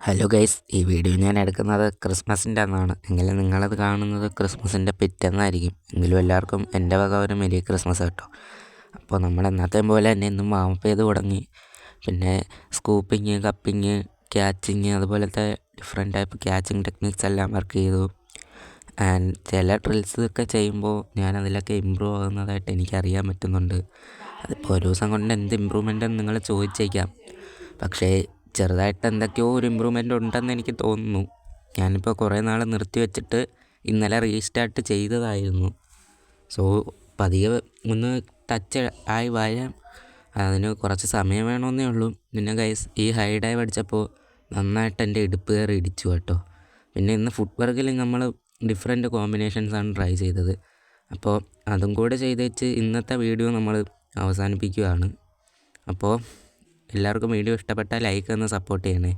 Hello guys, ഈ video ഞാൻ എടുക്കുന്നത് ക്രിസ്മസിൻ്റെ അന്നാണ്. എങ്കിലും നിങ്ങളത് കാണുന്നത് ക്രിസ്മസിൻ്റെ പിറ്റേന്നായിരിക്കും. എങ്കിലും എല്ലാവർക്കും എൻ്റെ വക ഒരു മെരി ക്രിസ്മസ് കേട്ടോ. അപ്പോൾ നമ്മൾ എന്നത്തെയും പോലെ തന്നെ ഇന്നും വാമപ്പ് ചെയ്ത് തുടങ്ങി. പിന്നെ സ്കൂപ്പിങ്, കപ്പിങ്, ക്യാച്ചിങ്, അതുപോലത്തെ ഡിഫറെൻറ്റ് ടൈപ്പ് ക്യാച്ചിങ് ടെക്നിക്സ് എല്ലാം വർക്ക് ചെയ്തു. ആൻഡ് ചില ഡ്രിൽസ് ഒക്കെ ചെയ്യുമ്പോൾ ഞാൻ അതിലൊക്കെ ഇമ്പ്രൂവ് ആകുന്നതായിട്ട് എനിക്കറിയാൻ പറ്റുന്നുണ്ട്. അതിപ്പോൾ ഒരു ദിവസം കൊണ്ട് എന്ത് ഇമ്പ്രൂവ്മെൻ്റ് എന്ന് നിങ്ങൾ ചോദിച്ചേക്കാം. പക്ഷേ ചെറുതായിട്ട് എന്തൊക്കെയോ ഒരു ഇമ്പ്രൂവ്മെൻ്റ് ഉണ്ടെന്ന് എനിക്ക് തോന്നുന്നു. ഞാനിപ്പോൾ കുറേ നാൾ നിർത്തി വെച്ചിട്ട് ഇന്നലെ റീസ്റ്റാർട്ട് ചെയ്തതായിരുന്നു. സോ പതിയെ ഒന്ന് ടച്ച് ആയി വരാം. അതിന് കുറച്ച് സമയം വേണമെന്നേ ഉള്ളൂ. പിന്നെ ഗൈസ്, ഈ ഹൈ ഡൈവ് അടിച്ചപ്പോൾ നന്നായിട്ട് എൻ്റെ ഇടുപ്പ് കയറി ഇടിച്ചു കേട്ടോ. പിന്നെ ഇന്ന് ഫുട് വർക്കിൽ നമ്മൾ ഡിഫറെൻറ്റ് കോമ്പിനേഷൻസാണ് ട്രൈ ചെയ്തത്. അപ്പോൾ അതും കൂടെ ചെയ്ത് വെച്ച് ഇന്നത്തെ വീഡിയോ നമ്മൾ അവസാനിപ്പിക്കുകയാണ്. അപ്പോൾ എല്ലാവർക്കും വീഡിയോ ഇഷ്ടപ്പെട്ടാൽ ലൈക്ക് ഒന്ന് സപ്പോർട്ട് ചെയ്യണേ.